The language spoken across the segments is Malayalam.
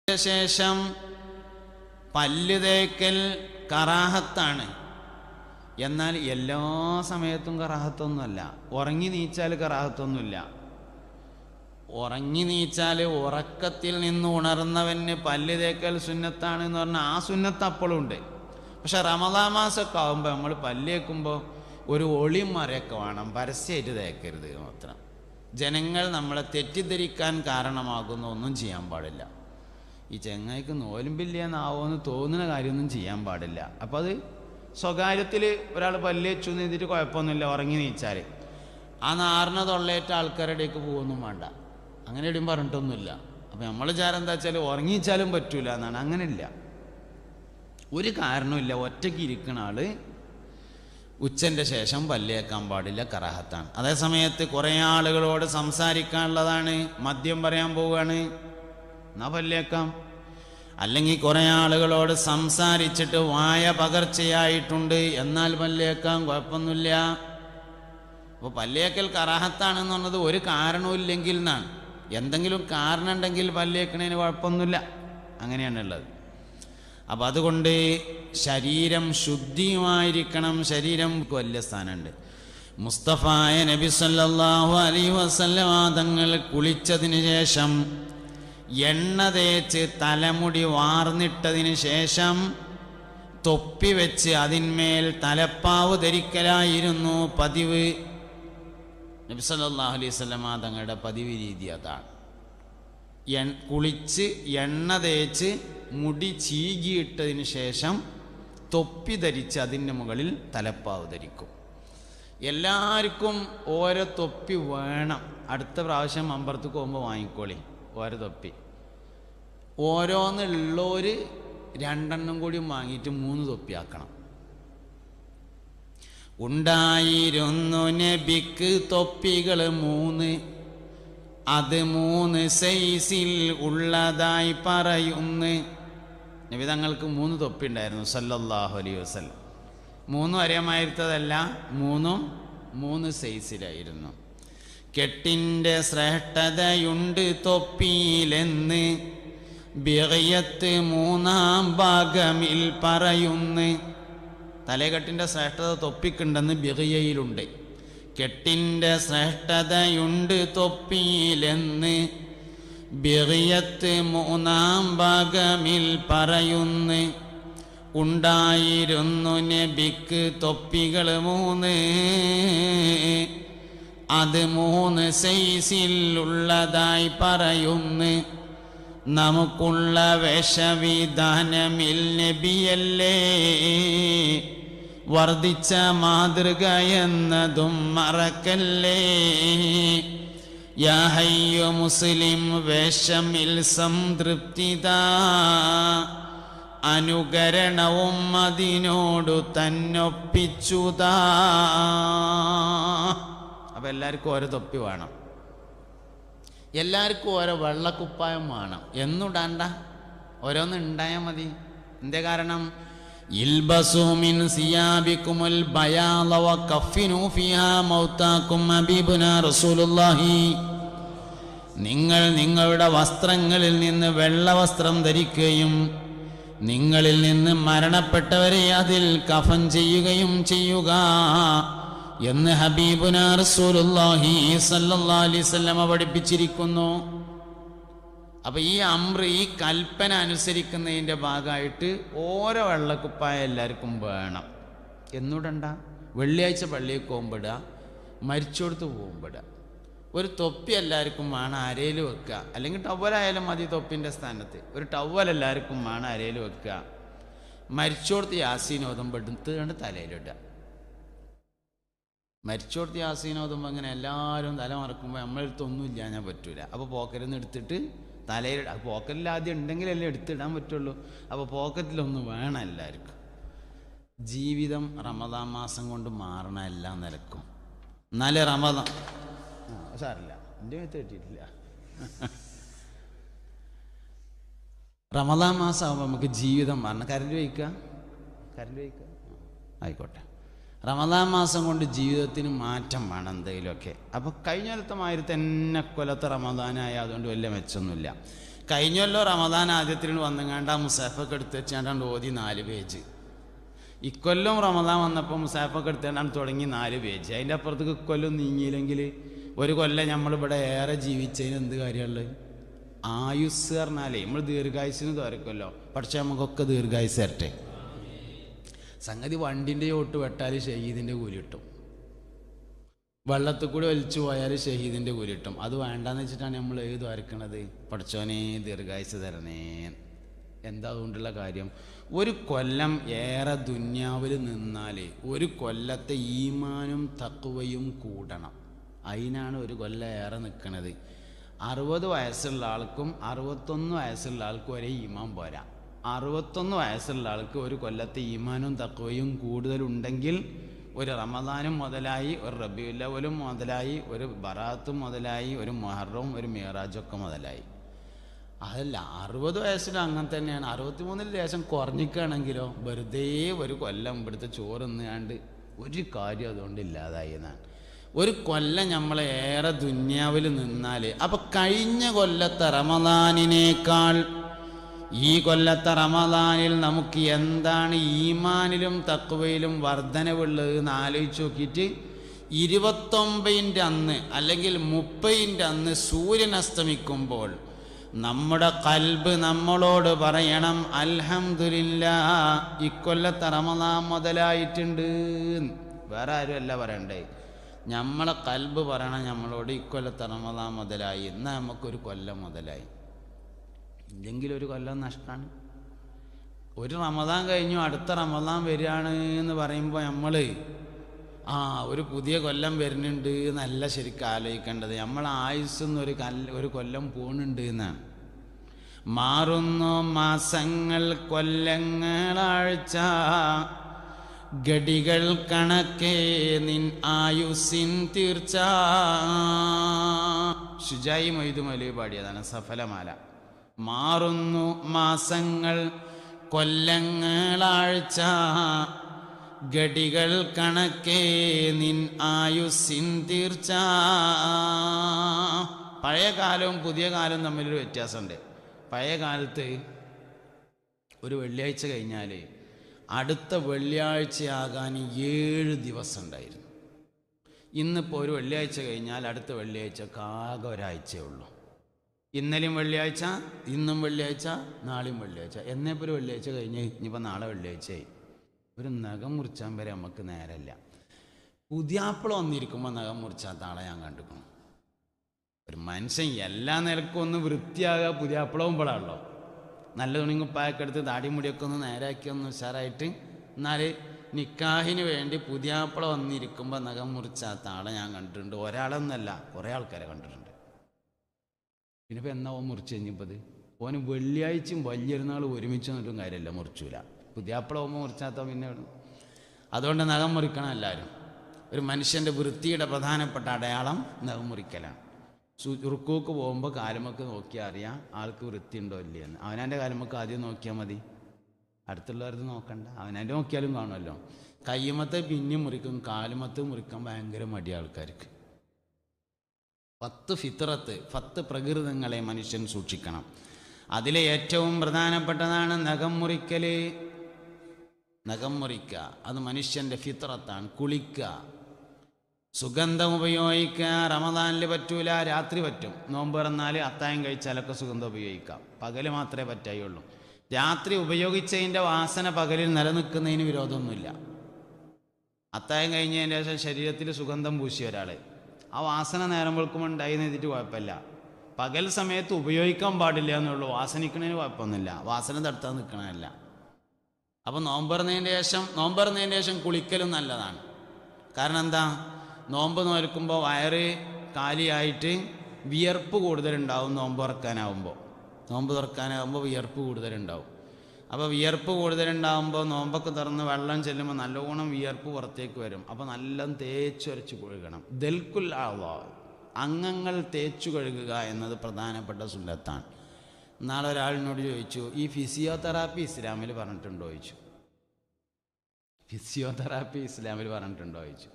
ശേഷം പല്ല് തേക്കൽ കറാഹത്താണ്. എന്നാൽ എല്ലാ സമയത്തും കറാഹത്തൊന്നുമല്ല. ഉറങ്ങി നീച്ചാൽ കറാഹത്തൊന്നുമില്ല. ഉറങ്ങി നീച്ചാൽ ഉറക്കത്തിൽ നിന്ന് ഉണർന്നവന് പല്ല് തേക്കൽ സുന്നത്താണ് എന്ന് പറഞ്ഞാൽ ആ സുന്നത്ത് അപ്പോഴും ഉണ്ട്. പക്ഷെ റമദാൻ മാസമൊക്കെ ആകുമ്പോൾ നമ്മൾ പല്ല് തേക്കുമ്പോൾ ഒരു ഒളിമറയൊക്കെ വേണം, പരസ്യമായിട്ട് തേക്കരുത് മാത്രം. ജനങ്ങൾ നമ്മളെ തെറ്റിദ്ധരിക്കാൻ കാരണമാകുന്ന ഒന്നും ചെയ്യാൻ പാടില്ല. ഈ ചെങ്ങായിക്ക് നോലുമ്പില്ലെന്നാവുമെന്ന് തോന്നുന്ന കാര്യമൊന്നും ചെയ്യാൻ പാടില്ല. അപ്പോൾ അത് സ്വകാര്യത്തിൽ ഒരാൾ പല്ല് വെച്ചു നീതിട്ട് കുഴപ്പമൊന്നുമില്ല. ഉറങ്ങി നീച്ചാൽ ആ നാറിന തൊള്ളയേറ്റ ആൾക്കാരുടെയൊക്കെ പോകുമൊന്നും വേണ്ട. അങ്ങനെ എവിടെയും പറഞ്ഞിട്ടൊന്നുമില്ല. അപ്പം നമ്മൾ വിചാരം എന്താ വെച്ചാൽ ഉറങ്ങിച്ചാലും പറ്റൂല എന്നാണ്. അങ്ങനെയില്ല, ഒരു കാരണമില്ല. ഒറ്റയ്ക്ക് ഇരിക്കുന്ന ആൾ ഉച്ചൻ്റെ ശേഷം പല്ലേക്കാൻ പാടില്ല, കറാഹത്താണ്. അതേസമയത്ത് കുറേ ആളുകളോട് സംസാരിക്കാനുള്ളതാണ്, മദ്യം പറയാൻ പോവുകയാണ്, എന്നാ പല്ലേക്കാം. അല്ലെങ്കിൽ കുറേ ആളുകളോട് സംസാരിച്ചിട്ട് വായ പകർച്ചയായിട്ടുണ്ട്, എന്നാൽ പല്ലേക്കാം, കുഴപ്പമൊന്നുമില്ല. അപ്പോൾ പല്ലേക്കൽ കറാഹത്താണെന്ന് പറഞ്ഞത് ഒരു കാരണമില്ലെങ്കിൽ എന്നാണ്. എന്തെങ്കിലും കാരണം ഉണ്ടെങ്കിൽ പല്ലേക്കണതിന് കുഴപ്പമൊന്നുമില്ല, അങ്ങനെയാണുള്ളത്. അപ്പം അതുകൊണ്ട് ശരീരം ശുദ്ധിയുമായിരിക്കണം. ശരീരം വലിയ സ്ഥാനമുണ്ട്. മുസ്തഫായ നബി സല്ലല്ലാഹു അലൈഹി വസല്ലമ തങ്ങൾ കുളിച്ചതിന് ശേഷം എണ്ണ തേച്ച് തലമുടി വാർന്നിട്ടതിന് ശേഷം തൊപ്പി വെച്ച് അതിന്മേൽ തലപ്പാവ് ധരിക്കലായിരുന്നു പതിവ്. നബി സല്ലല്ലാഹു അലൈഹി വസല്ലമ തങ്ങളുടെ പതിവ് രീതി അതാണ്. കുളിച്ച് എണ്ണ തേച്ച് മുടി ചീകിയിട്ടതിന് ശേഷം തൊപ്പി ധരിച്ച് അതിൻ്റെ മുകളിൽ തലപ്പാവ് ധരിക്കും. എല്ലാവർക്കും ഓരോ തൊപ്പി വേണം. അടുത്ത പ്രാവശ്യം അമ്പലത്തേക്ക് പോകുമ്പോൾ വാങ്ങിക്കോളി ഓരോ തൊപ്പി. ഓരോന്നുള്ളവർ 2 എണ്ണം കൂടി വാങ്ങിയിട്ട് 3 തൊപ്പിയാക്കണം. ഉണ്ടായിരുന്നു നബിക്ക് തൊപ്പികൾ 3, അത് 3 സൈസിൽ ഉള്ളതായി പറയുന്നു. നബി തങ്ങൾക്ക് 3 തൊപ്പി ഉണ്ടായിരുന്നു സല്ലല്ലാഹു അലൈഹി വസല്ലം. 3 ഒരേമായിരുത്തതല്ല, 3 സൈസിലായിരുന്നു. കെട്ടിൻ്റെ ശ്രേഷ്ഠതയുണ്ട് തൊപ്പിയിലെന്ന് ബിഗയത്ത് 3-ാം ഭാഗമിൽ പറയുന്നു. തലകെട്ടിൻ്റെ ശ്രേഷ്ഠത തൊപ്പിക്കുണ്ടെന്ന് ബിഗയയിലുണ്ട്. കെട്ടിൻ്റെ ശ്രേഷ്ഠതയുണ്ട് തൊപ്പിയിലെന്ന് ബിഗയത്ത് 3-ാം ഭാഗമിൽ പറയുന്നു. ഉണ്ടായിരുന്നു നബിക്ക് തൊപ്പികൾ 3, അത് 3 സൈസിൽ ഉള്ളതായി പറയുന്നു. നമുക്കുള്ള വേഷവിധാനമിൽ നബിയല്ലേ വർദ്ധിച്ച മാതൃക എന്നതും മറക്കല്ലേ. യാ ഹയ്യോ മുസ്ലിം വേഷമിൽ സംതൃപ്തിത, അനുകരണവും അതിനോടു തന്നൊപ്പിച്ചുതാ. അപ്പം എല്ലാവർക്കും ഓരോ തൊപ്പി വേണം, എല്ലാവർക്കും ഓരോ വെള്ളക്കുപ്പായം വേണം. എന്നുടാണ്ട, ഓരോന്ന് ഉണ്ടായാൽ മതി. എന്തേ കാരണം? ഇൽബസു മിൻ സിയാബികുമുൽ ബയാള വകഫിനു ഫിഹാ മൗതാകും ഹബീബുനാ റസൂലുള്ളാഹി. നിങ്ങൾ നിങ്ങളുടെ വസ്ത്രങ്ങളിൽ നിന്ന് വെള്ള വസ്ത്രം ധരിക്കുകയും നിങ്ങളിൽ നിന്ന് മരണപ്പെട്ടവരെ അതിൽ കഫൻ ചെയ്യുകയും ചെയ്യുക എന്ന് ഹബീബുനാ റസൂലുള്ളാഹി സ്വല്ലല്ലാഹു അലൈഹി വസല്ലം പഠിപ്പിച്ചിരിക്കുന്നു. അപ്പം ഈ അമ്ര്, ഈ കൽപ്പന അനുസരിക്കുന്നതിൻ്റെ ഭാഗമായിട്ട് ഓരോ വെള്ളക്കുപ്പായ എല്ലാവർക്കും വേണം. എന്നൂടണ്ട, വെള്ളിയാഴ്ച പള്ളിയിൽ പോകുമ്പോഴുക, മരിച്ചോടത്ത് പോകുമ്പോഴുക. ഒരു തൊപ്പി എല്ലാവർക്കും വേണം, അരയിൽ വെക്കുക. അല്ലെങ്കിൽ ടവലായാലും മതി തൊപ്പിൻ്റെ സ്ഥാനത്ത്. ഒരു ടവൽ എല്ലാവർക്കും വേണം, അരയിൽ വെക്കുക. മരിച്ചോടത്ത് യാസീൻ ഓതുമ്പോൾ എടുത്ത് കണ്ട് തലയിലിടുക. മരിച്ചോടത്ത് യാസീൻ ഓതുമ്പോൾ അങ്ങനെ എല്ലാവരും തല മറക്കുമ്പോൾ നമ്മളെടുത്തൊന്നും ഇല്ല, ഞാൻ പറ്റൂല. അപ്പോൾ പോക്കറ്റിൽ നിന്ന് എടുത്തിട്ട് തലയിൽ, പോക്കറ്റിൽ ആദ്യം ഉണ്ടെങ്കിലല്ലേ എടുത്തിടാൻ പറ്റുള്ളൂ. അപ്പോൾ പോക്കറ്റിലൊന്നും വേണം എല്ലാവർക്കും. ജീവിതം റമദാൻ മാസം കൊണ്ട് മാറണ എല്ലാ നിലക്കും. എന്നാലേ റമദാൻ സാറില്ല, എൻ്റെ മേത്ത് കിട്ടിയിട്ടില്ല. റമദാൻ മാസം ആകുമ്പോൾ നമുക്ക് ജീവിതം മാറണം. കരണ്ട് വയ്ക്കുക ആയിക്കോട്ടെ. റമദാൻ മാസം കൊണ്ട് ജീവിതത്തിന് മാറ്റം വേണം എന്തെങ്കിലുമൊക്കെ. അപ്പോൾ കഴിഞ്ഞ കൊല്ലത്തെ മാതിരി തന്നെ കൊല്ലത്തെ റമദാനായ അതുകൊണ്ട് വലിയ മെച്ചമൊന്നുമില്ല. കഴിഞ്ഞല്ലോ റമദാൻ ആദ്യത്തിന് വന്നുങ്ങാണ്ട് ആ മുസാഫൊക്കെ എടുത്ത് വെച്ചാണ്ട് ഓതി 4 പേജ്. ഇക്കൊല്ലം റമദാൻ വന്നപ്പോൾ മുസാഫൊക്കെ എടുത്താണ്ടാണ് തുടങ്ങി 4 പേജ്. അതിൻ്റെ അപ്പുറത്തേക്ക് ഇക്കൊല്ലം നീങ്ങിയില്ലെങ്കിൽ ഒരു കൊല്ലം നമ്മളിവിടെ ഏറെ ജീവിച്ചതിന് എന്ത് കാര്യമുള്ളത്? ആയുസ് പറഞ്ഞാലേ നമ്മൾ ദീർഘായുസിന് തോരക്കുമല്ലോ. പക്ഷെ നമുക്കൊക്കെ ദീർഘായുസ് തരട്ടെ. സംഗതി വണ്ടിൻ്റെ ചോട്ട് വെട്ടാൽ ഷഹീദിൻ്റെ കൂലി കിട്ടും, വെള്ളത്തിൽ കൂടി വലിച്ചു പോയാൽ ഷഹീദിൻ്റെ കൂലി കിട്ടും. അത് വേണ്ടാന്ന് വെച്ചിട്ടാണ് നമ്മൾ ഏത് വരക്കണത്? പഠിച്ചോനെ ദീർഘായുസ് തരണേ. എന്താ അതുകൊണ്ടുള്ള കാര്യം? ഒരു കൊല്ലം ഏറെ ദുന്യാവിൽ നിന്നാൽ ഒരു കൊല്ലത്തെ ഈമാനും തഖ്വയും കൂടണം. അതിനാണ് ഒരു കൊല്ലം ഏറെ നിൽക്കുന്നത്. 60 വയസ്സുള്ള ആൾക്കും 61 വയസ്സുള്ള ആൾക്കും ഒരേ ഈമാൻ പോരാ. 61 വയസ്സുള്ള ആൾക്ക് ഒരു കൊല്ലത്തെ ഈമാനും തഖ്വയും കൂടുതലുണ്ടെങ്കിൽ ഒരു റമദാനും മുതലായി, ഒരു റബീഉൽ അവ്വലും മുതലായി, ഒരു ബറാത്തും മുതലായി, ഒരു മുഹറവും ഒരു മിഅ്റാജൊക്കെ മുതലായി. അതല്ല 60 വയസ്സിലും അങ്ങനെ തന്നെയാണ്. 63-ൽ ലേശം കുറഞ്ഞിക്കുകയാണെങ്കിലോ വെറുതെ ഒരു കൊല്ലം ഇവിടുത്തെ ചോറുന്നാണ്ട് ഒരു കാര്യം അതുകൊണ്ട് ഇല്ലാതായി എന്നാണ്. ഒരു കൊല്ലം നമ്മളേറെ ദുന്യാവിൽ നിന്നാൽ അപ്പം കഴിഞ്ഞ കൊല്ലത്തെ റമദാനിനേക്കാൾ ഈ കൊല്ലത്തെ റമദാനിൽ നമുക്ക് എന്താണ് ഈമാനിലും തഖ്വയിലും വർധനവുള്ളത് എന്ന് ആലോചിച്ച് നോക്കിയിട്ട് 29-ൻ്റെ അന്ന് അല്ലെങ്കിൽ 30-ൻ്റെ അന്ന് സൂര്യൻ അസ്തമിക്കുമ്പോൾ നമ്മുടെ ഖൽബ് നമ്മളോട് പറയണം, അൽഹംദുലില്ലാഹ് ഇക്കൊല്ലത്തെ റമദാൻ മുതലായിട്ടുണ്ട്. വേറെ ആരുമല്ല പറയണ്ടേ, നമ്മളെ ഖൽബ് പറയണം നമ്മളോട് ഇക്കൊല്ലത്തെ റമദാൻ മുതലായി. എന്നാൽ നമുക്കൊരു കൊല്ലം മുതലായി. ഇല്ലെങ്കിൽ ഒരു കൊല്ലം നഷ്ടമാണ്. ഒരു റമദാൻ കഴിഞ്ഞു അടുത്ത റമദാൻ വരികയാണ് എന്ന് പറയുമ്പോൾ നമ്മൾ ഒരു പുതിയ കൊല്ലം വരുന്നുണ്ട് എന്നല്ല ശരിക്കും ആലോചിക്കേണ്ടത്. നമ്മൾ ആയുസ്സെന്ന് ഒരു കൊല്ലം പോകുന്നുണ്ട് എന്നാണ്. മാറുന്നു മാസങ്ങൾ കൊല്ലങ്ങളാഴ്ച, ഗടികൾ കണക്കേ നിൻ ആയുസ്സിൻ തീർച്ച. ഷുജായി മൊയ്തു മൗലവി പാടിയതാണ് സഫലമാല. മാറുന്നു മാസങ്ങൾ കൊല്ലങ്ങളാഴ്ച, ഗടികൾ കണക്കേ നിൻ ആയുസ്സിൻ തീർച്ച. പഴയ കാലവും പുതിയ കാലവും തമ്മിലൊരു വ്യത്യാസമുണ്ട്. പഴയ കാലത്ത് ഒരു വെള്ളിയാഴ്ച കഴിഞ്ഞാൽ അടുത്ത വെള്ളിയാഴ്ചയാകാൻ 7 ദിവസം ഉണ്ടായിരുന്നു. ഇന്നിപ്പോൾ ഒരു വെള്ളിയാഴ്ച കഴിഞ്ഞാൽ അടുത്ത വെള്ളിയാഴ്ചക്ക് ആകെ ഒരാഴ്ചയേ ഉള്ളൂ. ഇന്നലെയും വെള്ളിയാഴ്ച, ഇന്നും വെള്ളിയാഴ്ച, നാളെയും വെള്ളിയാഴ്ച. എന്നേപ്പോൾ ഒരു വെള്ളിയാഴ്ച കഴിഞ്ഞ് ഇനിയിപ്പോൾ നാളെ വെള്ളിയാഴ്ചയായി. ഒരു നഖം മുറിച്ചാൻ വരെ നമുക്ക് നേരമില്ല. പുതിയാപ്പിള വന്നിരിക്കുമ്പോൾ നഖം മുറിച്ചാത്ത ആളെ ഞാൻ കണ്ടിരിക്കണം. ഒരു മനുഷ്യൻ എല്ലാ നിലക്കും ഒന്ന് വൃത്തിയാകുക പുതിയാപ്പിളവുമ്പോഴാണല്ലോ. നല്ല തുണിങ്ങുപ്പായൊക്കെ എടുത്ത് താടിമുടിയൊക്കെ ഒന്ന് നേരാക്കി ഒന്ന് ഉഷാറായിട്ട്, എന്നാൽ നിക്കാഹിന് വേണ്ടി പുതിയാപ്പിള വന്നിരിക്കുമ്പോൾ നഖം മുറിച്ചാത്ത ആളെ ഞാൻ കണ്ടിട്ടുണ്ട്. ഒരാളെന്നല്ല, കുറേ ആൾക്കാരെ കണ്ടിട്ടുണ്ട്. പിന്നെ ഇപ്പം എന്നാ ഓൻ മുറിച്ച് കഴിഞ്ഞപ്പോൾ ഓന് വെള്ളിയാഴ്ചയും വലിയൊരുനാൾ ഒരുമിച്ച് എന്നിട്ടും കാര്യമില്ല, മുറിച്ചില്ല. പുതിയാപ്പിള പോകുമ്പോൾ മുറിച്ചാത്ത പിന്നെ അതുകൊണ്ട് നഖം മുറിക്കണം എല്ലാവരും. ഒരു മനുഷ്യൻ്റെ വൃത്തിയുടെ പ്രധാനപ്പെട്ട അടയാളം നഖം മുറിക്കലാണ്. റുക്കൂക്ക് പോകുമ്പോൾ കാലുമക്ക് നോക്കിയാൽ അറിയാം ആൾക്ക് വൃത്തി ഉണ്ടോ ഇല്ലയെന്ന്. അവനാൻ്റെ കാലുമക്ക് ആദ്യം നോക്കിയാൽ മതി, അടുത്തുള്ളവരത് നോക്കണ്ട. അവനാൻ്റെ നോക്കിയാലും കാണുമല്ലോ. കയ്യുമത്തെ പിന്നെയും മുറിക്കും, കാലുമത്ത് മുറിക്കാൻ ഭയങ്കര മടി ആൾക്കാർക്ക്. 10 ഫിത്രത്ത്, 10 പ്രകൃതങ്ങളെ മനുഷ്യൻ സൂക്ഷിക്കണം. അതിലെ ഏറ്റവും പ്രധാനപ്പെട്ടതാണ് നഖം മുറിക്കൽ. നഖം മുറിക്കുക അത് മനുഷ്യൻ്റെ ഫിത്രത്താണ്. കുളിക്കുക, സുഗന്ധം ഉപയോഗിക്കുക. റമദാനിൽ പറ്റൂല, രാത്രി പറ്റും. നോമ്പ് തുറന്നാൽ അത്തായം കഴിച്ചാലൊക്കെ സുഗന്ധം ഉപയോഗിക്കാം. പകൽ മാത്രമേ പറ്റായുള്ളൂ. രാത്രി ഉപയോഗിച്ചതിൻ്റെ വാസന പകലിൽ നിലനിൽക്കുന്നതിന് വിരോധമൊന്നുമില്ല. അത്തായം കഴിഞ്ഞതിന് ശേഷം ശരീരത്തിൽ സുഗന്ധം പൂശിയ ഒരാൾ ആ വാസന നേരം വെളുക്കുമ്പോൾ ഉണ്ടായി എഴുതിയിട്ട് കുഴപ്പമില്ല. പകൽ സമയത്ത് ഉപയോഗിക്കാൻ പാടില്ല എന്നുള്ളൂ. വാസനിക്കണതിന് കുഴപ്പമൊന്നുമില്ല, വാസന തടുത്താൻ നിൽക്കണമല്ല. അപ്പം നോമ്പ് തുറന്നതിന് ശേഷം കുളിക്കലും നല്ലതാണ്. കാരണം എന്താ, നോമ്പ് നോൽക്കുമ്പോൾ വയറ് കാലിയായിട്ട് വിയർപ്പ് കൂടുതലുണ്ടാവും. നോമ്പ് തുറക്കാനാവുമ്പോൾ വിയർപ്പ് കൂടുതലുണ്ടാവും. അപ്പോൾ വിയർപ്പ് കൂടുതലുണ്ടാകുമ്പോൾ നോമ്പൊക്കെ തുറന്ന് വെള്ളം ചെല്ലുമ്പോൾ നല്ലോണം വിയർപ്പ് പുറത്തേക്ക് വരും. അപ്പോൾ നല്ല തേച്ചൊരച്ച് കഴുകണം. ദൽക്കുൽ ആവാ, അംഗങ്ങൾ തേച്ചു കഴുകുക എന്നത് പ്രധാനപ്പെട്ട സുന്നത്താണ്. നാളെ ഒരാളിനോട് ചോദിച്ചു, ഈ ഫിസിയോതെറാപ്പി ഇസ്ലാമിൽ പറഞ്ഞിട്ടുണ്ടോ ചോദിച്ചു. ഫിസിയോതെറാപ്പി ഇസ്ലാമിൽ പറഞ്ഞിട്ടുണ്ടോ ചോദിച്ചു.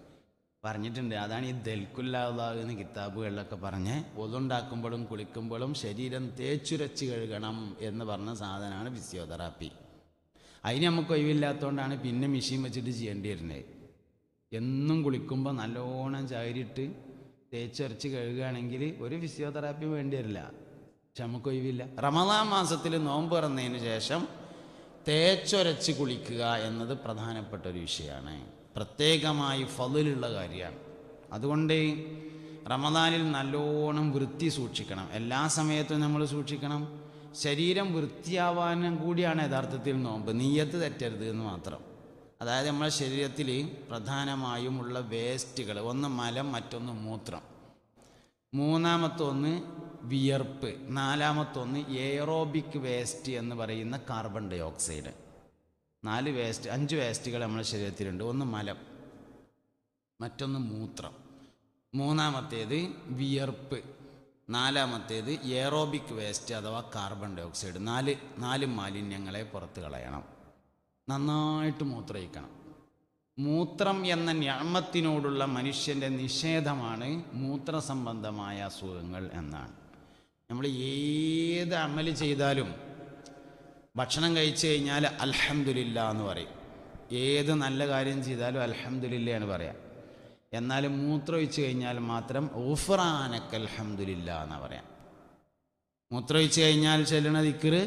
പറഞ്ഞിട്ടുണ്ട്. അതാണ് ഈ ദൽക്കുല്ലാഹ് എന്ന കിതാബുകളിലൊക്കെ പറഞ്ഞ് ഒതുണ്ടാക്കുമ്പോഴും കുളിക്കുമ്പോഴും ശരീരം തേച്ചുരച്ച് കഴുകണം എന്ന് പറഞ്ഞ സാധനമാണ് ഫിസിയോതെറാപ്പി. അതിന് നമുക്ക് ഒഴിവില്ലാത്തതുകൊണ്ടാണ് പിന്നെ മെഷീൻ വെച്ചിട്ട് ചെയ്യേണ്ടി വരുന്നത്. എന്നും കുളിക്കുമ്പോൾ നല്ലോണം ചാരിയിട്ട് തേച്ചുരച്ച് കഴുകുകയാണെങ്കിൽ ഒരു ഫിസിയോതെറാപ്പി വേണ്ടി വരില്ല. പക്ഷെ നമുക്ക് ഒഴിവില്ല. റമദാൻ മാസത്തിൽ നോമ്പ് തുറന്നതിന് ശേഷം തേച്ചൊരച്ച് കുളിക്കുക എന്നത് പ്രധാനപ്പെട്ട ഒരു വിഷയമാണ്. പ്രത്യേകമായി ഫളിലുള്ള കാര്യമാണ്. അതുകൊണ്ട് റമദാനിൽ നല്ലോണം വൃത്തി സൂക്ഷിക്കണം. എല്ലാ സമയത്തും നമ്മൾ സൂക്ഷിക്കണം. ശരീരം വൃത്തിയാവാനും കൂടിയാണ് യഥാർത്ഥത്തിൽ നോമ്പ്. നിയ്യത്ത് തെറ്റരുത് എന്ന് മാത്രം. അതായത് നമ്മുടെ ശരീരത്തിൽ പ്രധാനമായും ഉള്ള വേസ്റ്റുകൾ, ഒന്ന് മലം, മറ്റൊന്ന് മൂത്രം, മൂന്നാമത്തെ ഒന്ന് വിയർപ്പ്, നാലാമത്തൊന്ന് എയറോബിക് വേസ്റ്റ് എന്ന് പറയുന്ന കാർബൺ ഡൈ ഓക്സൈഡ്. 5 വേസ്റ്റുകൾ നമ്മുടെ ശരീരത്തിലുണ്ട്. ഒന്ന് മലം, മറ്റൊന്ന് മൂത്രം, മൂന്നാമത്തേത് വിയർപ്പ്, നാലാമത്തേത് എയറോബിക് വേസ്റ്റ് അഥവാ കാർബൺ ഡൈ ഓക്സൈഡ്. 4 മാലിന്യങ്ങളെ പുറത്ത് കളയണം. നന്നായിട്ട് മൂത്രയിക്കണം. മൂത്രം എന്ന നിഅമത്തിനോടുള്ള മനുഷ്യൻ്റെ നിഷേധമാണ് മൂത്രസംബന്ധമായ അസുഖങ്ങൾ എന്നാണ്. നമ്മൾ ഏത് അമല് ചെയ്താലും ഭക്ഷണം കഴിച്ചു കഴിഞ്ഞാൽ അൽഹംദുലില്ലാ എന്ന് പറയും. ഏത് നല്ല കാര്യം ചെയ്താലും അൽഹംദുലില്ലാ എന്ന് പറയാം. എന്നാൽ മൂത്രമൊഴിച്ച് കഴിഞ്ഞാൽ മാത്രം ഗുഫ്റാനക അൽഹംദുലില്ലാ എന്നാണ് പറയാം. മൂത്രമൊഴിച്ച് കഴിഞ്ഞാൽ ചൊല്ലണ ദിക്റ്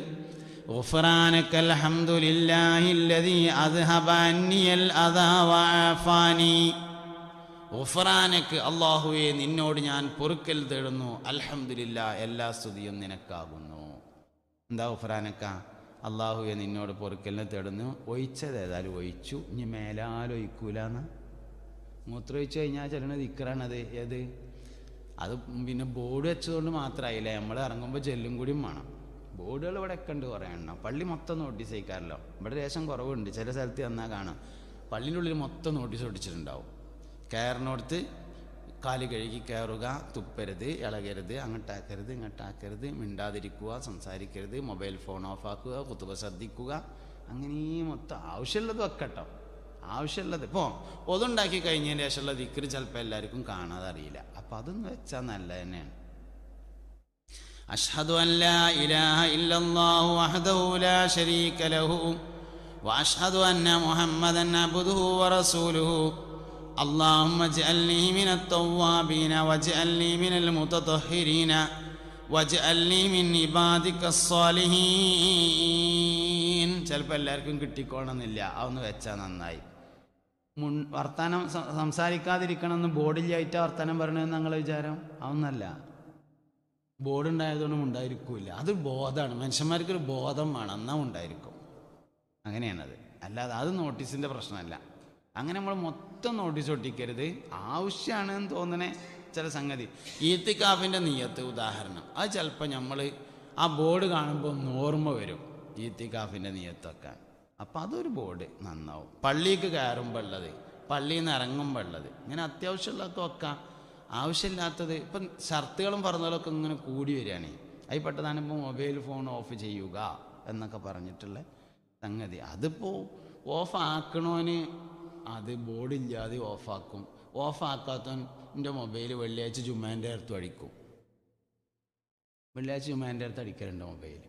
ഗുഫ്റാനക അൽഹംദുലില്ലാഹില്ലദീ അദ്ഹബ അന്നിയൽ അദാ വഅഫാനി. ഗുഫ്റാനക, അല്ലാഹുവേ നിന്നോട് ഞാൻ പൊറുക്കൽ തേടുന്നു, അൽഹംദുലില്ലാ എല്ലാ സ്തുതിയും നിനക്കാകുന്നു. എന്താ ഗുഫ്റാനക? അല്ലാഹുവേ നിന്നോട് പൊറുക്കലിനെ തേടുന്നു. ഒഴിച്ചത് ഏതായാലും ഒഴിച്ചു, ഇനി മേലാലൊഴിക്കൂലെന്ന്. മൂത്രമൊഴിച്ച് കഴിഞ്ഞാൽ ചെല്ലണ ദിക്റാണത്. ഏത്? അത് പിന്നെ ബോർഡ് വെച്ചതുകൊണ്ട് മാത്രമായില്ല, നമ്മൾ ഇറങ്ങുമ്പോൾ ചെല്ലും കൂടിയും വേണം. ബോർഡുകൾ ഇവിടെ ഒക്കെ ഉണ്ട് കുറേ എണ്ണം. പള്ളി മൊത്തം നോട്ടീസ് അയക്കാമല്ലോ. ഇവിടെ ലേശം കുറവുണ്ട്. ചില സ്ഥലത്ത് വന്നാൽ കാണാം പള്ളിൻ്റെ ഉള്ളിൽ മൊത്തം നോട്ടീസ് ഒട്ടിച്ചിട്ടുണ്ടാവും. കയറിനോടത്ത് കാല് കഴുകി കയറുക, തുപ്പരുത്, ഇളകരുത്, അങ്ങോട്ടാക്കരുത്, ഇങ്ങോട്ടാക്കരുത്, മിണ്ടാതിരിക്കുക, സംസാരിക്കരുത്, മൊബൈൽ ഫോൺ ഓഫാക്കുക, കുത്തുബ ശ്രദ്ധിക്കുക, അങ്ങനെ മൊത്തം ആവശ്യമുള്ളത് വെക്കട്ടോ. ആവശ്യമുള്ളത് ഇപ്പോൾ ഒതുണ്ടാക്കി കഴിഞ്ഞതിന് ശേഷമുള്ള ദിക്ർ ചിലപ്പോൾ എല്ലാവർക്കും കാണാതെ അറിയില്ല. അപ്പം അതൊന്ന് വെച്ചാൽ നല്ലത് തന്നെയാണ്. അഷ്ഹദു അൻ ലാ ഇലാഹ ഇല്ലല്ലാഹു വഹ്ദഹു ലാ ശരീക ലഹു വഅഷ്ഹദു അന്ന മുഹമ്മദൻ അബ്ദുഹു വറസൂലുഹു അല്ലാഹുമ്മ ഇജ്അൽനി മിനത് തവ്വാബീന വജ്അൽനി മിനൽ മുതതഹിരീന വജ്അൽനി മിൻ ഇബാദികസ് സ്വാലിഹീൻ. ചിലപ്പോൾ എല്ലാവർക്കും കിട്ടിക്കോണമെന്നില്ല. അതൊന്ന് വെച്ചാൽ നന്നായി. വർത്തമാനം സംസാരിക്കാതിരിക്കണമെന്ന് ബോർഡില്ലായിട്ട് വർത്തമാനം പറയണമെന്ന് ഞങ്ങൾ വിചാരം. അതൊന്നല്ല. ബോർഡ് ഉണ്ടായതുകൊണ്ടും ഉണ്ടായിരിക്കില്ല. അത് ബോധമാണ്. മനുഷ്യന്മാർക്കൊരു ബോധം വേണം, എന്നാൽ ഉണ്ടായിരിക്കും. അങ്ങനെയാണത്. അല്ലാതെ അത് നോട്ടീസിൻ്റെ പ്രശ്നമല്ല. അങ്ങനെ നമ്മൾ മൊത്തം നോട്ടീസ് ഒട്ടിക്കരുത്. ആവശ്യമാണെന്ന് തോന്നണേ ചില സംഗതി. ഈത്തിക്കാഫിൻ്റെ നിയ്യത്ത് ഉദാഹരണം, അത് ചിലപ്പോൾ നമ്മൾ ആ ബോർഡ് കാണുമ്പോൾ ഒന്ന് ഓർമ്മ വരും, ഈത്തിക്കാഫിൻ്റെ നിയ്യത്തൊക്കെ. അപ്പം അതൊരു ബോർഡ് നന്നാവും. പള്ളിക്ക് കയറുമ്പോൾ ഉള്ളത്, പള്ളിയിൽ നിന്ന് ഇറങ്ങുമ്പോൾ ഉള്ളത്, ഇങ്ങനെ അത്യാവശ്യമുള്ളതൊക്കെ വെക്കാം. ആവശ്യമില്ലാത്തത് ഇപ്പം ഷർത്തുകളും പറഞ്ഞതൊക്കെ ഇങ്ങനെ കൂടി വരികയാണ്. അതിൽ പെട്ടതാണ് ഇപ്പോൾ മൊബൈൽ ഫോൺ ഓഫ് ചെയ്യുക എന്നൊക്കെ പറഞ്ഞിട്ടുള്ള സംഗതി. അതിപ്പോൾ ഓഫ് ആക്കണോന് അത് ബോർഡില്ലാതെ ഓഫാക്കും. ഓഫാക്കാത്തവൻ എൻ്റെ മൊബൈൽ വെള്ളിയാഴ്ച ജുമാൻ്റെ അടുത്ത് അടിക്കും. വെള്ളിയാഴ്ച ജുമാൻ്റെ അടുത്ത് അടിക്കലുണ്ട് മൊബൈൽ.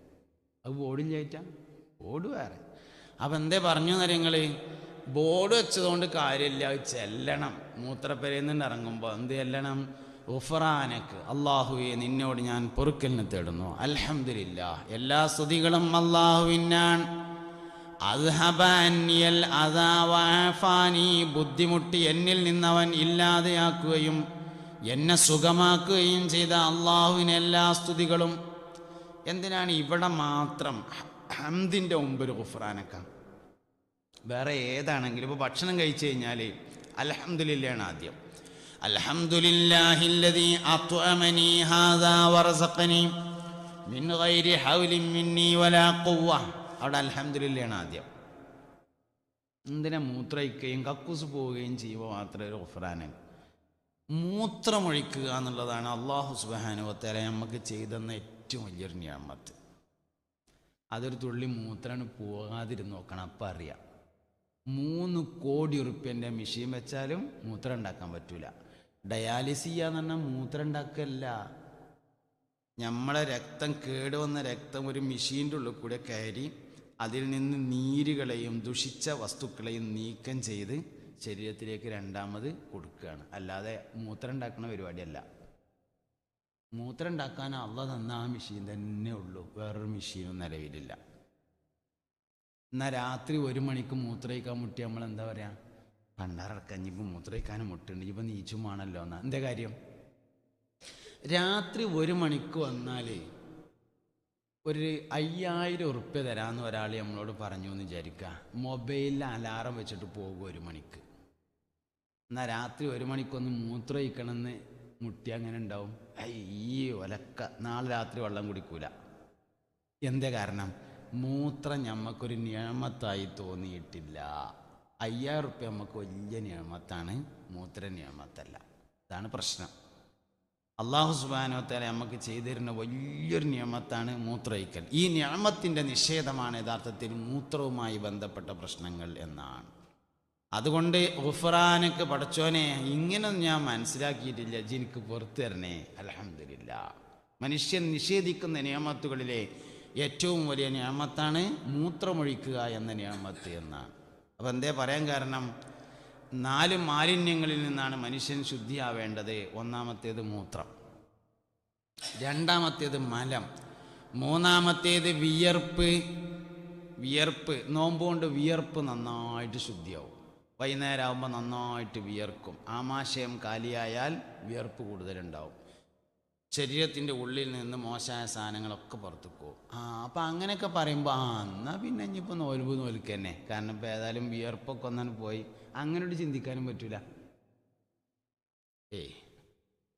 അത് ബോർഡില്ലായിട്ടാണ്. ബോർഡ് വേറെ. അപ്പം എന്തേ പറഞ്ഞു കാര്യങ്ങൾ? ബോർഡ് വെച്ചതുകൊണ്ട് കാര്യമില്ല. ചെല്ലണം. മൂത്രപ്പെരയിൽ നിന്ന് ഇറങ്ങുമ്പോൾ എന്ത് ചെല്ലണം? ഗുഫ്റാനക, അല്ലാഹുവേ നിന്നോട് ഞാൻ പൊറുക്കലിനെ തേടുന്നു, അൽഹംദുലില്ലാ എല്ലാ സ്തുതികളും അല്ലാഹുവിനാണ്. അദ്ഹബ അന്നിയൽ അദാ വഅഫാനി, ബുദ്ധിമുട്ടി എന്നിൽ നിന്നവൻ ഇല്ലാതെയാക്കുകയും എന്നെ സുഖമാക്കുകയും ചെയ്ത അല്ലാഹുവിന് എല്ലാ സ്തുതികളും. എന്തിനാണ് ഇവിടെ മാത്രം ഹംദിൻ്റെ മുമ്പ് ഒരു ഗുഫ്റാനക? വേറെ ഏതാണെങ്കിലും ഇപ്പോൾ ഭക്ഷണം കഴിച്ചു കഴിഞ്ഞാൽ അൽഹംദുലില്ലാഹ് ആദ്യം. അൽഹംദുലില്ലാഹില്ലദീ അത്അമനി ഹാദാ വറസഖനി മിൻ ഗൈരി ഹൗലിൻ മിന്നി വലാ ഖുവ്വ. അവിടെ അൽഹംദുലില്ലാഹ് ആദ്യം. എന്തിനാ മൂത്രമൊഴിക്കുകയും കക്കൂസ് പോവുകയും ചെയ്യുമ്പോൾ മാത്രമേ ഒരു ഗുഫ്റാനക? മൂത്രമൊഴിക്കുക എന്നുള്ളതാണ് അല്ലാഹു സുബ്ഹാനഹു വ തആല നമുക്ക് ചെയ്തെന്ന ഏറ്റവും വലിയൊരു നിഅമത്ത്. അതൊരു തുള്ളി മൂത്രമാണ് പോകാതിരുന്ന് നോക്കണം, അപ്പം അറിയാം. 3 കോടി ഉറുപ്പ്യൻ്റെ മെഷീൻ വെച്ചാലും മൂത്രം ഉണ്ടാക്കാൻ പറ്റൂല. ഡയാലിസിസ് ചെയ്യാന്ന് പറഞ്ഞാൽ മൂത്രം ഉണ്ടാക്കല്ല. നമ്മളെ രക്തം കേടുവന്ന രക്തം ഒരു മെഷീൻ്റെ ഉള്ളിൽ കൂടെ കയറി അതിൽ നിന്ന് നീരുകളെയും ദുഷിച്ച വസ്തുക്കളെയും നീക്കം ചെയ്ത് ശരീരത്തിലേക്ക് രണ്ടാമത് കൊടുക്കുകയാണ്. അല്ലാതെ മൂത്രം ഉണ്ടാക്കുന്ന പരിപാടിയല്ല. മൂത്രം ഉണ്ടാക്കാൻ അള്ളാഹ് തന്ന ആ മെഷീൻ തന്നെ ഉള്ളൂ, വേറൊരു മെഷീനും നിലവിലില്ല. എന്നാൽ രാത്രി 1 മണിക്ക് മൂത്രമൊഴിക്കാൻ മുട്ടി നമ്മൾ എന്താ പറയുക, പണ്ടാറക്കഞ്ഞിപ്പോൾ മൂത്രമൊഴിക്കാനും മുട്ടുണ്ട്, ഇപ്പം നീച്ചുമാണല്ലോ എന്നാ. എന്താ കാര്യം? രാത്രി 1 മണിക്ക് വന്നാൽ ഒരു 5000 ഉറുപ്പ്യ തരാമെന്ന് ഒരാൾ നമ്മളോട് പറഞ്ഞു എന്ന് വിചാരിക്കുക. മൊബൈലിൽ അലാറം വെച്ചിട്ട് പോകും 1 മണിക്ക്. എന്നാൽ രാത്രി 1 മണിക്കൊന്ന് മൂത്രമൊഴിക്കണമെന്ന് മുട്ടി അങ്ങനെ ഉണ്ടാവും. ഈ ഒലക്ക നാളെ രാത്രി വെള്ളം കുടിക്കൂല. എന്താ കാരണം? മൂത്രം ഞമ്മക്കൊരു നിയമത്തായി തോന്നിയിട്ടില്ല. 5000 ഉറുപ്പ്യ നമുക്ക് വലിയ നിയമത്താണ്, മൂത്ര നിയമത്തല്ല. ഇതാണ് പ്രശ്നം. അള്ളാഹു സുബ്ഹാനഹു വ തആല നമുക്ക് ചെയ്തു തരുന്ന വലിയൊരു നിയമത്താണ് മൂത്രമൊഴിക്കൽ. ഈ നിയമത്തിൻ്റെ നിഷേധമാണ് യഥാർത്ഥത്തിൽ മൂത്രവുമായി ബന്ധപ്പെട്ട പ്രശ്നങ്ങൾ എന്നാണ്. അതുകൊണ്ട് ഗുഫ്റാനക്ക് പടച്ചോനെ ഇങ്ങനൊന്നും ഞാൻ മനസ്സിലാക്കിയിട്ടില്ല, എനിക്ക് പുറത്തു തരണേ. അൽഹംദുലില്ലാ. മനുഷ്യൻ നിഷേധിക്കുന്ന നിയമത്തുകളിലെ ഏറ്റവും വലിയ നിയമത്താണ് മൂത്രമൊഴിക്കുക എന്ന നിയമത്ത് എന്നാണ്. അപ്പം എന്തേ പറയാൻ കാരണം? 4 മാലിന്യങ്ങളിൽ നിന്നാണ് മനുഷ്യൻ ശുദ്ധിയാവേണ്ടത്. ഒന്നാമത്തേത് മൂത്രം, രണ്ടാമത്തേത് മലം, മൂന്നാമത്തേത് വിയർപ്പ്. നോമ്പ് കൊണ്ട് വിയർപ്പ് നന്നായിട്ട് ശുദ്ധിയാവും. വൈകുന്നേരം ആകുമ്പോൾ നന്നായിട്ട് വിയർക്കും. ആമാശയം കാലിയായാൽ വിയർപ്പ് കൂടുതലുണ്ടാവും. ശരീരത്തിൻ്റെ ഉള്ളിൽ നിന്ന് മോശമായ സാധനങ്ങളൊക്കെ പുറത്തേക്ക് പോകും. അപ്പം അങ്ങനെയൊക്കെ പറയുമ്പോൾ എന്നാൽ പിന്നെ ഇനിയിപ്പോൾ നോൽക്ക് തന്നെ. കാരണം ഇപ്പോൾ ഏതായാലും വിയർപ്പൊക്കെ ഒന്നാണ് പോയി. അങ്ങനെയോട് ചിന്തിക്കാനും പറ്റൂല.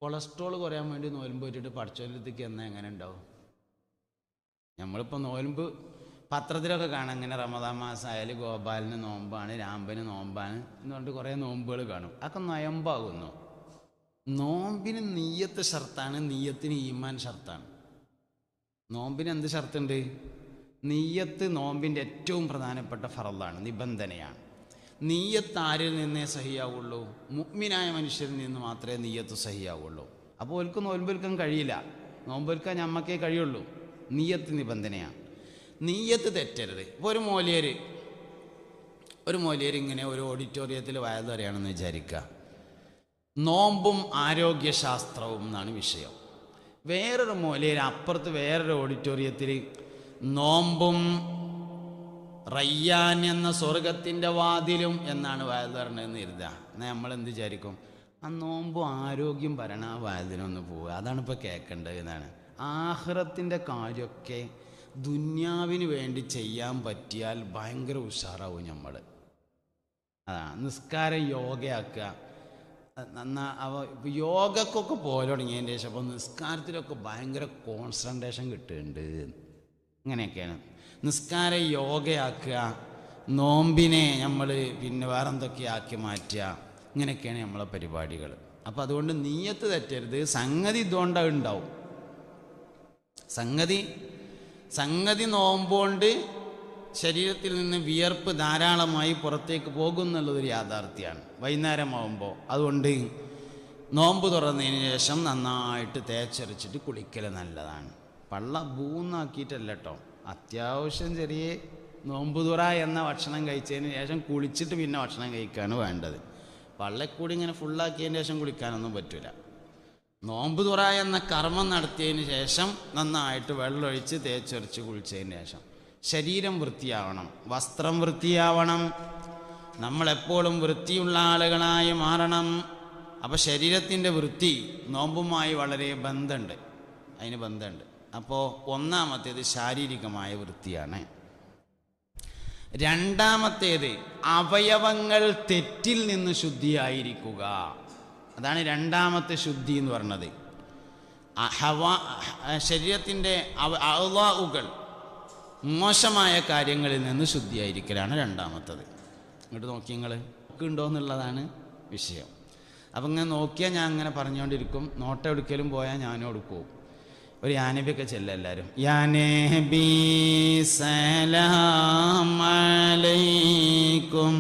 കൊളസ്ട്രോൾ കുറയാൻ വേണ്ടി നോൽമ്പ് വെച്ചിട്ട് പഠിച്ചോലത്തേക്ക് എന്നാൽ എങ്ങനെ ഉണ്ടാവും? നമ്മളിപ്പോൾ നോൽമ്പ് പത്രത്തിലൊക്കെ കാണാം, ഇങ്ങനെ റമദാൻ മാസമായാലും ഗോപാലിന് നോമ്പാണ്, രാമ്പന് നോമ്പാണ് എന്നുകൊണ്ട് കുറേ നോമ്പുകൾ കാണും. അതൊക്കെ നൊയമ്പാകുന്നു. നോമ്പിന് നീയത്ത് ഷർത്താണ്, നീയത്തിന് ഈമാൻ ഷർത്താണ്. നോമ്പിന് എന്ത് ഷർത്തുണ്ട്? നീയത്ത് നോമ്പിൻ്റെ ഏറ്റവും പ്രധാനപ്പെട്ട ഫറളാണ്, നിബന്ധനയാണ്. നീയത്ത് ആരിൽ നിന്നേ സഹിയാവുള്ളൂ? മുഅ്മിനായ മനുഷ്യരിൽ നിന്ന് മാത്രമേ നീയത്ത് സഹിയാവുള്ളൂ. അപ്പോൾ ഓൽക്ക് നോമ്പെടുക്കാൻ കഴിയില്ല, നോമ്പെടുക്കാൻ ഞമ്മക്കേ കഴിയുള്ളൂ. നീയത്ത് നിബന്ധനയാണ്. നീയത്ത് തെറ്റരുത്. ഇപ്പോൾ ഒരു മോലിയർ ഇങ്ങനെ ഒരു ഓഡിറ്റോറിയത്തിൽ വയത് പറയുകയാണെന്ന് വിചാരിക്കുക. നോമ്പും ആരോഗ്യശാസ്ത്രവും എന്നാണ് വിഷയം. വേറൊരു മോലിയർ അപ്പുറത്ത് വേറൊരു ഓഡിറ്റോറിയത്തിൽ നോമ്പും റയ്യാൻ എന്ന സ്വർഗത്തിൻ്റെ വാതിലും എന്നാണ് വയത് പറഞ്ഞതെന്ന് കരുതുക. എന്നാൽ നമ്മളെന്ത് വിചാരിക്കും? ആ നോമ്പും ആരോഗ്യം പറയണ ആ വയതിനൊന്ന് പോവുക, അതാണ് ഇപ്പോൾ കേൾക്കേണ്ടത് എന്നാണ്. ആഖിറത്തിൻ്റെ കാര്യമൊക്കെ ദുന്യാവിന് വേണ്ടി ചെയ്യാൻ പറ്റിയാൽ ഭയങ്കര ഉഷാറാവും നമ്മൾ. അതാണ് നിസ്കാരം യോഗയാക്കുക. യോഗക്കൊക്കെ പോലെ തുടങ്ങിയതിൻ്റെ ശേഷം അപ്പോൾ നിസ്കാരത്തിലൊക്കെ ഭയങ്കര കോൺസെൻട്രേഷൻ കിട്ടുന്നുണ്ട്. ഇങ്ങനെയൊക്കെയാണ് നിസ്കാരം യോഗയാക്കുക. നോമ്പിനെ നമ്മൾ പിന്നെ വേറെന്തൊക്കെയാക്കി മാറ്റുക. ഇങ്ങനെയൊക്കെയാണ് നമ്മളെ പരിപാടികൾ. അപ്പം അതുകൊണ്ട് നീയത്ത് തെറ്റരുത്. സംഗതി ഇതുകൊണ്ടാണ് ഉണ്ടാവും. സംഗതി നോമ്പുകൊണ്ട് ശരീരത്തിൽ നിന്ന് വിയർപ്പ് ധാരാളമായി പുറത്തേക്ക് പോകുന്നുള്ളതൊരു യാഥാർത്ഥ്യമാണ് വൈകുന്നേരമാകുമ്പോൾ. അതുകൊണ്ട് നോമ്പ് തുറന്നതിന് ശേഷം നന്നായിട്ട് തേച്ചരച്ചിട്ട് കുളിക്കൽ നല്ലതാണ്. പള്ള ബൂന്നാക്കിയിട്ടല്ല കേട്ടോ, അത്യാവശ്യം ചെറിയ നോമ്പ് തുറ എന്ന ഭക്ഷണം കഴിച്ചതിന് ശേഷം കുളിച്ചിട്ട് പിന്നെ ഭക്ഷണം കഴിക്കുകയാണ് വേണ്ടത്. പള്ളക്കൂടി ഇങ്ങനെ ഫുള്ളാക്കിയതിന് ശേഷം കുളിക്കാനൊന്നും പറ്റില്ല. നോമ്പ് തുറ എന്ന കർമ്മം നടത്തിയതിന് ശേഷം നന്നായിട്ട് വെള്ളമൊഴിച്ച് തേച്ചൊരച്ച് കുളിച്ചതിന് ശേഷം ശരീരം വൃത്തിയാവണം, വസ്ത്രം വൃത്തിയാവണം. നമ്മളെപ്പോഴും വൃത്തിയുള്ള ആളുകളായി മാറണം. അപ്പോൾ ശരീരത്തിൻ്റെ വൃത്തി നോമ്പുമായി വളരെ ബന്ധമുണ്ട്, അതിന് ബന്ധമുണ്ട്. അപ്പോൾ ഒന്നാമത്തേത് ശാരീരികമായ വൃത്തിയാണ്. രണ്ടാമത്തേത് അവയവങ്ങൾ തെറ്റിൽ നിന്ന് ശുദ്ധിയായിരിക്കുക. അതാണ് രണ്ടാമത്തെ ശുദ്ധി എന്ന് പറഞ്ഞത്. ശരീരത്തിൻ്റെ അഅ്ളാഉകൾ മോശമായ കാര്യങ്ങളിൽ നിന്ന് ശുദ്ധിയായിരിക്കലാണ് രണ്ടാമത്തത്. ഇങ്ങോട്ട് നോക്കി നിങ്ങൾ ഉണ്ടോ എന്നുള്ളതാണ് വിഷയം. അപ്പം ഇങ്ങനെ നോക്കിയാൽ ഞാൻ അങ്ങനെ പറഞ്ഞുകൊണ്ടിരിക്കും. നോട്ടം എടുക്കലും പോയാൽ ഞാനും എടുക്കും. ഒരു യാനബിയൊക്കെ ചെല്ല എല്ലാവരും. യാനബി സലാം അലൈക്കും,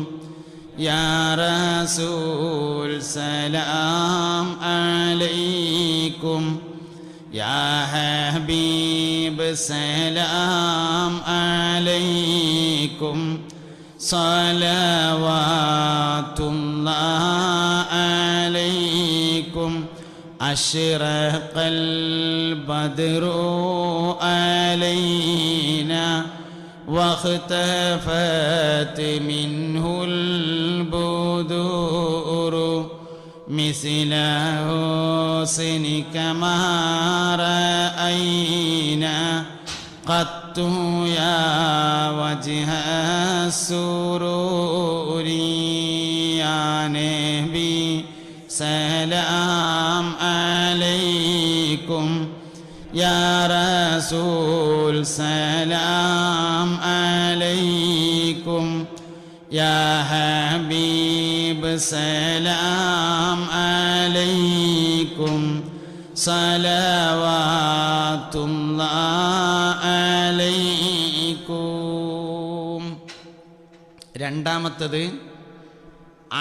യാ റസൂൽ സലാം അലൈക്കും, യാ ഹബീബ് സലാം അലൈക്കും, സ്വലവാത്തുല്ലാഹ് അലൈക്കും, അശ്റഖൽ ബദ്റു അലൈനാ വഖ്തഫത് മിൻഹുൽ ബുദൂർ مثل حسنك ما رأينا قط يا وجه السرور يا نبي سلام عليكم يا رسول سلام عليكم يا حبيب سلام عليكم صلوات الله عليكم. രണ്ടാമത്തത്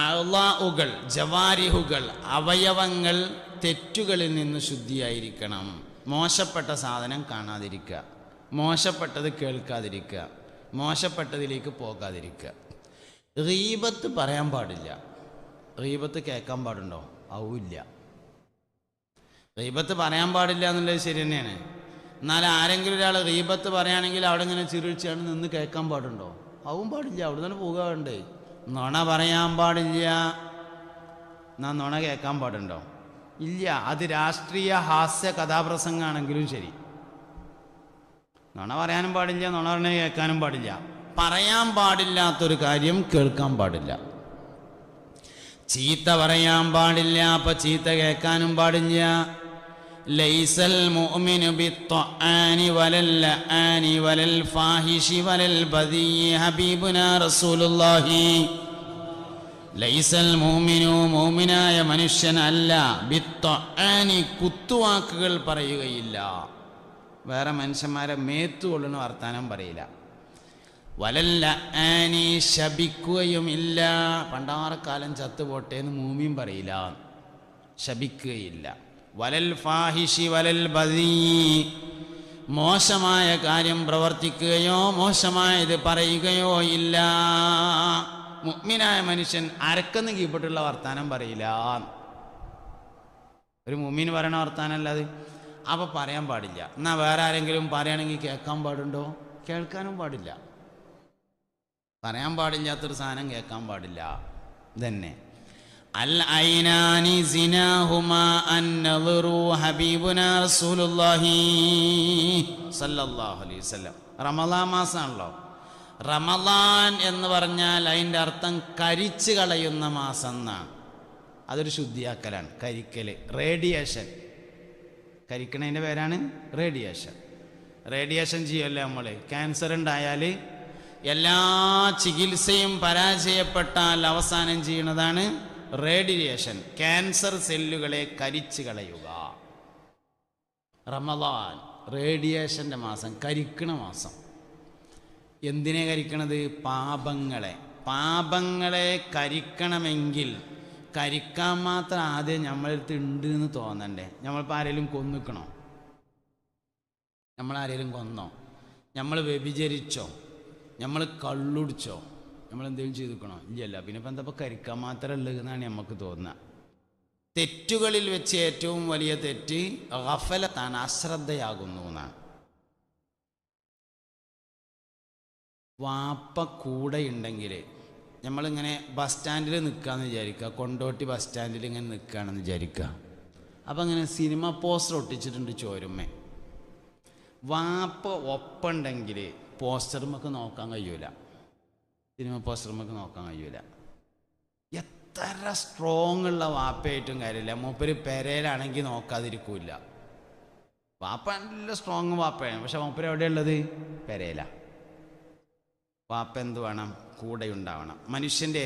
അഅ്ളാഉകൾ, ജവാരിഹുകൾ, അവയവങ്ങൾ തെറ്റുകളിൽ നിന്ന് ശുദ്ധിയായിരിക്കണം. മോശപ്പെട്ട സാധനം കാണാതിരിക്കുക, മോശപ്പെട്ടത് കേൾക്കാതിരിക്കുക, മോശപ്പെട്ടതിലേക്ക് പോകാതിരിക്കുക. ഗീബത്ത് പറയാൻ പാടില്ല. ഗീബത്ത് കേൾക്കാൻ പാടുണ്ടോ? ആവില്ല. ഗീബത്ത് പറയാൻ പാടില്ല എന്നുള്ളത് ശരി തന്നെയാണ്. എന്നാൽ ആരെങ്കിലും ഒരാൾ ഗീബത്ത് പറയുകയാണെങ്കിൽ അവിടെ ഇങ്ങനെ ചിരിച്ചാണ് നിന്ന് കേൾക്കാൻ പാടുണ്ടോ? ആവും പാടില്ല. അവിടെ തന്നെ പോകാറുണ്ട്. നുണ പറയാൻ പാടില്ല. എന്നാൽ നുണ കേൾക്കാൻ പാടുണ്ടോ? ഇല്ല. അത് രാഷ്ട്രീയ ഹാസ്യ കഥാപ്രസംഗമാണെങ്കിലും ശരി. നുണ പറയാനും പാടില്ല, നുണ പറഞ്ഞ കേൾക്കാനും പാടില്ല. പറയാൻ പാടില്ലാത്തൊരു കാര്യം കേൾക്കാൻ പാടില്ല. ചീത്ത പറയാൻ പാടില്ല, അപ്പൊ ചീത്ത കേൾക്കാനും പാടില്ല. ലൈസൽ മുഅ്മിനു ബിത്ത്ആനി വലൽ ലആനി വലൽ ഫാഹിഷി വലൽ ബദീ ഹബീബുനാ റസൂലുള്ളാഹി. ലൈസൽ മുഅ്മിനു, മുഅ്മിനായ മനുഷ്യൻ അല്ല, ബിത്ത്ആനി, കുത്തുവാക്കുകൾ പറയുകയില്ല, വേറെ മനുഷ്യന്മാരെ മേത്തുകൊള്ളുന്ന വർത്താനം പറയില്ല. വലല്ല ആനി, ശപിക്കുകയുമില്ല. പണ്ടാറക്കാലം ചത്തുപോട്ടേന്ന് മൂമിയും പറയില്ല, ശപിക്കുകയില്ല. വലൽ ഫാഹിഷി വലൽ ബദീ, മോശമായ കാര്യം പ്രവർത്തിക്കുകയോ മോശമായത് പറയുകയോ ഇല്ല. മുഅ്മിനായ മനുഷ്യൻ അരക്കെന്ന് കീഴ്പ്പെട്ടുള്ള വർത്താനം പറയില്ല. ഒരു മുഅ്മിൻ പറയണ വർത്താനല്ല അത്. അപ്പോൾ പറയാൻ പാടില്ല. എന്നാൽ വേറെ ആരെങ്കിലും പറയുകയാണെങ്കിൽ കേൾക്കാൻ പാടുണ്ടോ? കേൾക്കാനും പാടില്ല. പറയാൻ പാടില്ലാത്തൊരു സാധനം കേൾക്കാൻ പാടില്ല. ഇതന്നെ അൽ ഐനാനി സിനാഹുമാ അന്നദറു ഹബീബുനാ റസൂലുള്ളാഹി സല്ലല്ലാഹു അലൈഹി വസല്ലം. റമളാൻ മാസമാണല്ലോ. റമളാൻ എന്ന് പറഞ്ഞാൽ അതിൻ്റെ അർത്ഥം കരിച്ചു കളയുന്ന മാസം എന്നാണ്. അതൊരു ശുദ്ധിയാക്കലാണ്, കരിക്കൽ, റേഡിയേഷൻ. കരിക്കണതിൻ്റെ പേരാണ് റേഡിയേഷൻ. റേഡിയേഷൻ ചെയ്യല്ലേ നമ്മൾ. ക്യാൻസർ ഉണ്ടായാൽ എല്ലാ ചികിത്സയും പരാജയപ്പെട്ടാൽ അവസാനം ചെയ്യുന്നതാണ് റേഡിയേഷൻ. ക്യാൻസർ സെല്ലുകളെ കരിച്ചു കളയുക. റമളാൻ റേഡിയേഷൻ്റെ മാസം, കരിക്കണ മാസം. എന്തിനെ കരിക്കണത്? പാപങ്ങളെ കരിക്കണമെങ്കിൽ കരിക്കാൻ മാത്രം ആദ്യം നമ്മളടുത്ത് ഉണ്ട് എന്ന് തോന്നണ്ടേ. നമ്മളിപ്പോൾ ആരെങ്കിലും കൊന്നിക്കണോ? നമ്മളാരെങ്കിലും കൊന്നോ? നമ്മൾ വ്യഭിചരിച്ചോ? നമ്മൾ കള്ളുടിച്ചോ? നമ്മളെന്തെങ്കിലും ചെയ്തിക്കണോ? ഇല്ലല്ല. പിന്നെ ഇപ്പം എന്താ കരിക്കാൻ മാത്രമേ ഉള്ളത് എന്നാണ് നമുക്ക് തോന്നുക. തെറ്റുകളിൽ വെച്ച് ഏറ്റവും വലിയ തെറ്റ് ഗഫലത്താണ്, അശ്രദ്ധയാകുന്നു എന്നാണ്. വാപ്പ കൂടെ ഉണ്ടെങ്കിൽ നമ്മളിങ്ങനെ ബസ് സ്റ്റാൻഡിൽ നിൽക്കുകയെന്ന് വിചാരിക്കുക. കൊണ്ടോട്ടി ബസ് സ്റ്റാൻഡിൽ ഇങ്ങനെ നിൽക്കുകയാണെന്ന് വിചാരിക്കുക. അപ്പം അങ്ങനെ സിനിമ പോസ്റ്റർ ഒട്ടിച്ചിട്ടുണ്ട് ചോരുമ്മേ. വാപ്പ ഒപ്പുണ്ടെങ്കിൽ പോസ്റ്ററുമൊക്കെ നോക്കാൻ കഴിയൂല, സിനിമ പോസ്റ്ററുമൊക്കെ നോക്കാൻ കഴിയൂല. എത്ര സ്ട്രോങ് ഉള്ള വാപ്പയായിട്ടും കാര്യമില്ല. മൂപ്പര് പെരയിലാണെങ്കിൽ നോക്കാതിരിക്കൂല. വാപ്പ നല്ല സ്ട്രോങ് വാപ്പയാണ്, പക്ഷെ മൂപ്പര് എവിടെയുള്ളത്? പെരയില. വാപ്പ എന്ത് വേണം? കൂടെ ഉണ്ടാവണം. മനുഷ്യൻ്റെ